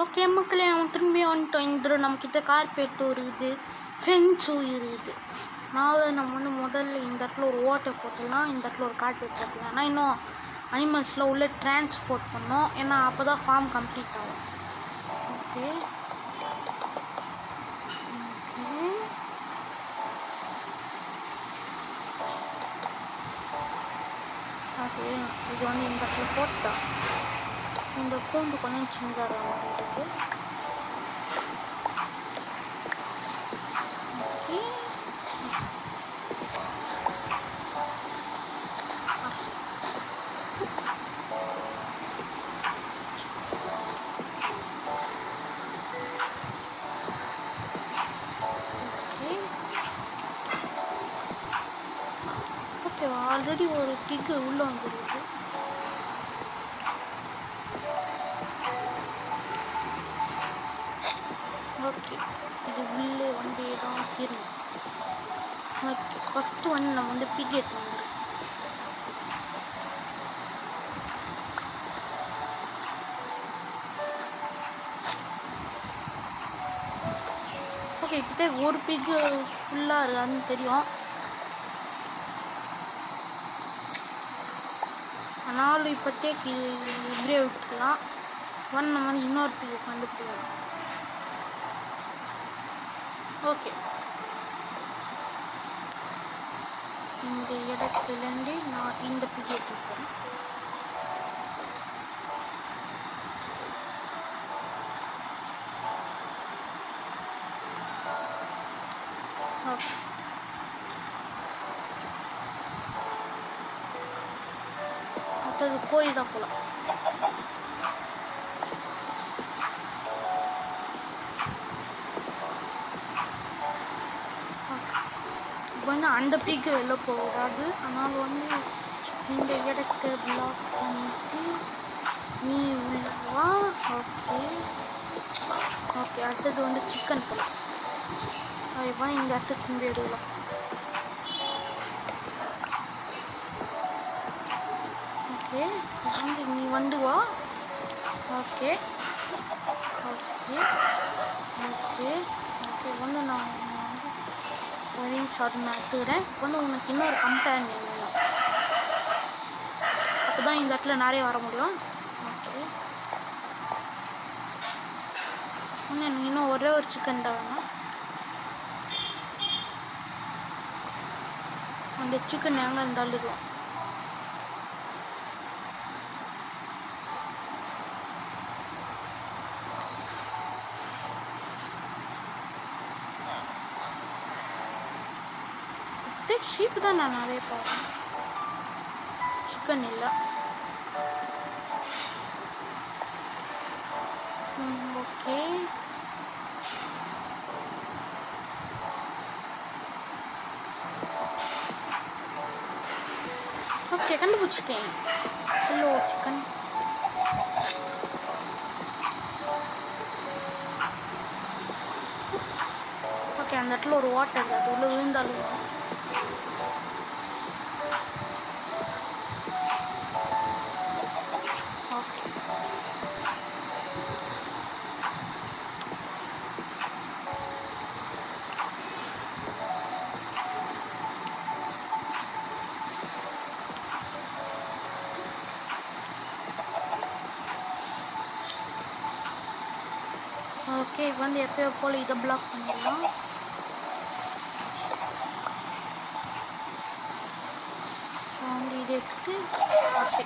Okay மக்களே, நம்ம திரும்பி வந்துட்டோம். இந்த நம்மக்கிட்ட கார்பெட்டும் இருக்குது, ஃபென்ஸும் இருக்குது. நம்ம முதல்ல இந்த இடத்துல ஒரு ஓட்டை போட்டுடலாம், இந்த இடத்துல ஒரு கார்பெட் போட்டுடலாம். ஆனால் இன்னும் அனிமல்ஸில் உள்ளே டிரான்ஸ்போர்ட் பண்ணோம், ஏன்னா அப்போ தான் ஃபார்ம் கம்ப்ளீட் ஆகும். ஓகே ஓகே இது இந்த இடத்துல போட்டோம். இந்த கூண்டு கொஞ்சம் சின்னதாக இருக்குது. ஆல்ரெடி ஒரு கிக்கு உள்ள வந்துருக்கு. ஓகே இது உள்ளே வந்து தான் தெரியும். ஓகே ஃபஸ்ட்டு நம்ம பிக் எடுத்து வந்துடும். ஓகே கிட்டே ஒரு பிக்கு ஃபுல்லாக இருக்காதுன்னு தெரியும். ஆனாலும் இப்போதைக்கு இப்படியே விட்டுக்கலாம். நம்ம இன்னொரு பிக்கு கண்டுபிடிக்கலாம். ஓகே இந்த இடத்துலேருந்து நான் இந்த பிக்கு எடுத்துக்கிறேன். ஓகே அடுத்தது கோழி தான் போகலாம். அந்த பிக்கு வெளில போகக்கூடாது. ஆனால் இந்த இடத்தை பிளாக் பண்ணிட்டு நீ உள்ளவா. ஓகே ஓகே அடுத்தது சிக்கன் போகலாம். அதுவா இந்த இடத்த திரும்பி எடுக்கலாம். ஓகே நீ வா. ஓகே ஓகே ஓகே ஓகே நான் ஒரே ஷார்ட் நான் எடுத்துக்கிறேன். உனக்கு இன்னொரு கம்பேனியன் வேணும், அப்போ தான் இந்த இடத்துல நிறைய வர முடியும். ஓகே எனக்கு இன்னும் ஒரே ஒரு சிக்கன் தான் வேணும். அந்த சிக்கன் எங்கே இருந்தாலும் இருக்கும். ஷீப் தான் நான் நிறைய பார்க்குறேன், சிக்கன் இல்லை. ஓகே ஓகே கண்டுபிடிச்சிட்டேன். Hello chicken. ஓகே அந்த இடத்துல ஒரு வாட்டர் அது உள்ள விழுந்தாலும் ஓகே எப்பயோ போல் இதை பிளாக் பண்ணிடலாம். இதை எடுத்துட்டு ஓகே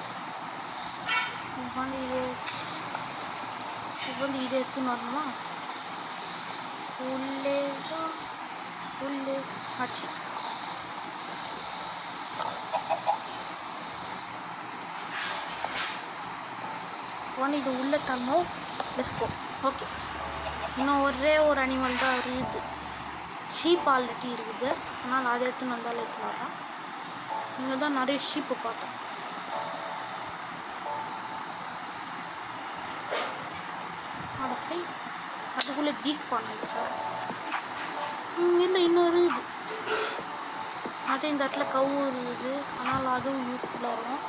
இதை எடுத்துன்னு வரணுமா. உள்ளே ஆச்சு. இது உள்ளே தரணும். லெட்ஸ் ஓகே இன்னும் ஒரே ஒரு அனிமல் தான் இருக்குது. ஷீப் ஆல்ரெடி இருக்குது, ஆனால் அதை எடுத்துன்னு வந்தாலும் எடுத்துன்னு வரேன். இங்கே தான் நிறைய ஷீப்பு பார்த்தேன். அதுக்குள்ளே பீஃப் பண்ணிடுச்சா இல்லை இன்னொரு இது. அது இந்த இடத்துல கவு இருக்குது, ஆனால் அதுவும் யூஸ்ஃபுல்லாக இருக்கும்.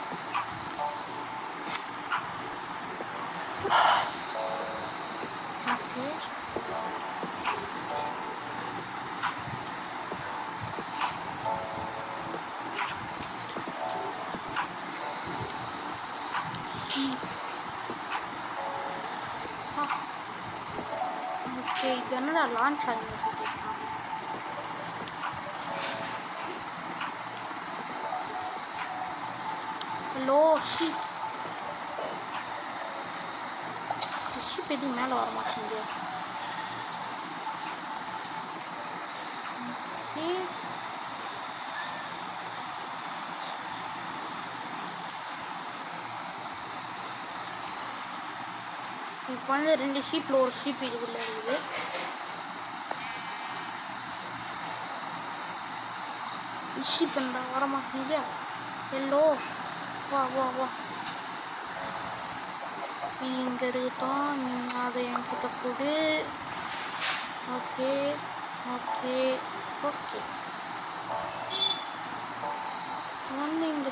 ஓகே, இது என்னடா லான்ச் ஆகிருக்கு. ஹலோ ஷீப் எதுவும் மேலே வர மாட்டேங்குது. இப்போ வந்து 2 ஷீப்பில் ஒரு ஷீப் இதுக்குள்ளே இருக்குது. ஷீப் என்ன வர மாட்டேங்குது. ஹலோ வா வா வா, இங்கே இருக்கட்டும், நீ அதை என்கிட்ட கொடு. Okay okay okay. வந்து இந்த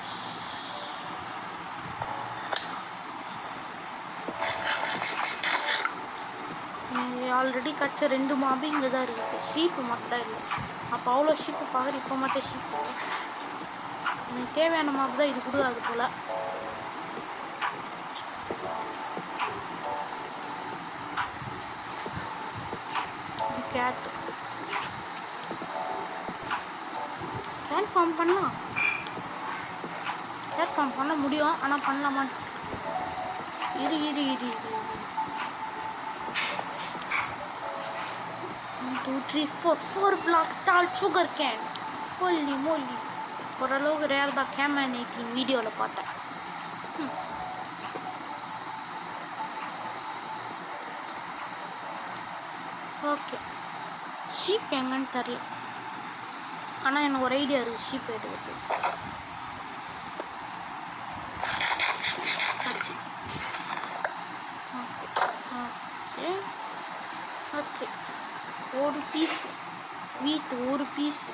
ஆல்ரெடி கச்ச 2 மாபி இங்கே தான் இருக்குது. ஷீப்பு மட்டும் இல்லை. அப்போ அவ்வளோ ஷீப்பு பார்க்குற, இப்போ மட்டும் ஷீப்பு. எனக்கு தேவையான மாப்பு தான் இது கொடுக்காது போல். கேட் ஃபார்ம் பண்ணலாம். கேட் ஃபார்ம் பண்ண முடியும், ஆனால் பண்ணலாமா? இரு 1 2 3 4 block tall sugar cane. Holy moly, ஓரளவுக்கு ரேர் தான். கேமரா வீடியோவில் பார்த்தேன். ஓகே, ஷீப் எங்கன்னு தெரில, ஆனால் எனக்கு ஒரு ஐடியா இருக்குது ஷீப் எடுக்கிறது. ஓகே ஓகே, ஒரு பீஸ் வீட்டு ஒரு பீஸ்.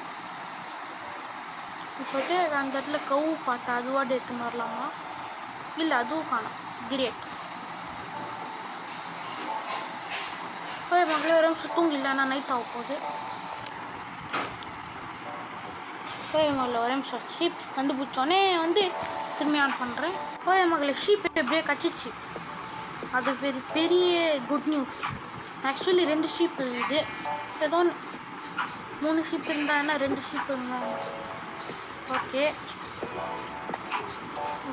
இப்போட்டு அந்த இடத்துல கவு பார்த்தா அதுவாடு எடுத்துன்னு வரலாமா? இல்லை, அதுவும் காணும். கிரேட். போய் மகளே ஒரு நிமிஷம் தூங்கில்லை, நான் நைட் ஆக போகுது. போய் மகளே ஒரு நிமிஷம். ஷீப் கண்டுபிடிச்சோன்னே வந்து திரும்பி ஆன் பண்ணுறேன். போய் மகளே, ஷீப் எப்படியே கச்சிச்சு. அது பெரிய குட் நியூஸ். ஆக்சுவலி 2 ஷீப் இருக்குது. ஏதோ 3 ஷீப் இருந்தால் என்ன, 2 ஷீப் இருந்தாங்க. ஓகே,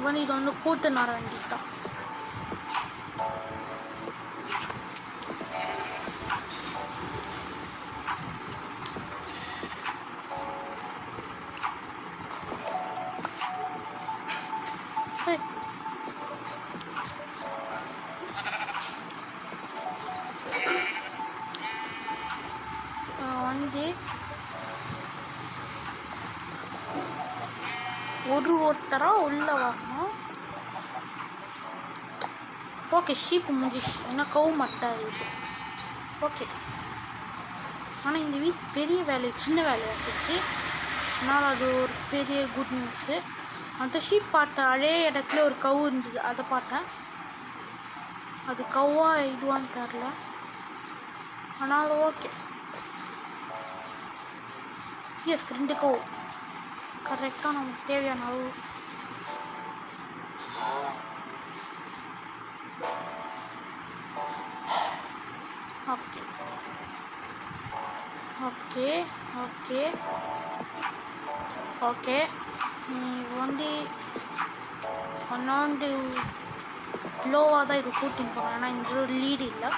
வந்து இது வந்து கூட்டு நர வேண்டிட்டான். வந்து ஒருத்தராக உள்ள வரணும். ஓகே, ஷீப்பு முடிச்சு. இன்னும் கவு மட்டும் இருக்குது. ஓகே, ஆனால் இந்த வீட்டு பெரிய வேலை சின்ன வேலையாக இருந்துச்சு. அதனால் அது ஒரு பெரிய குட் நியூஸு. அந்த ஷீப் பார்த்தேன், அதே இடத்துல ஒரு கவு இருந்தது, அதை பார்த்தேன். அது கவ்வா இதுவான்னு தெரில, ஆனால் ஓகே. எஸ், 2 கவு கரெக்டாக நமக்கு தேவையான அளவு. Okay okay okay okay. நீ வந்து ஒன்னாண்டு ஸ்லோவாக தான் இது கூட்டின்னு போகிறேன். ஏன்னா இந்த லீடு இல்லை,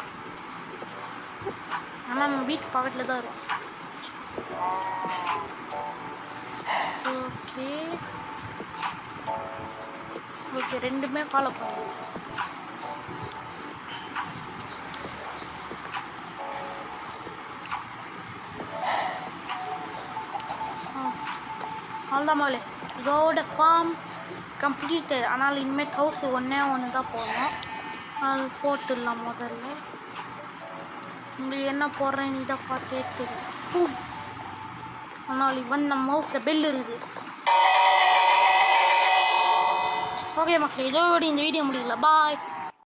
ஆனால் நம்ம வீட்டு பக்கத்தில் தான் இருக்கும். ஓகே ஓகே, 2மே ஃபாலோ பண்ணுது. அவ்வளோதான் மகளே, இதோட ஃபார்ம் கம்ப்ளீட்டட். ஆனால் இனிமேல் ஹவுஸ் ஒன்று தான் போடணும். அது போட்டுடலாம். முதல்ல உங்களுக்கு என்ன போடுறேன்னு இதை பார்த்து தெரியும். ஆனால் இவன் நம்ம ஹவுஸில் பெல் இருக்குது. ஓகே மக்களே, இதோட இந்த வீடியோ முடியல. பாய்.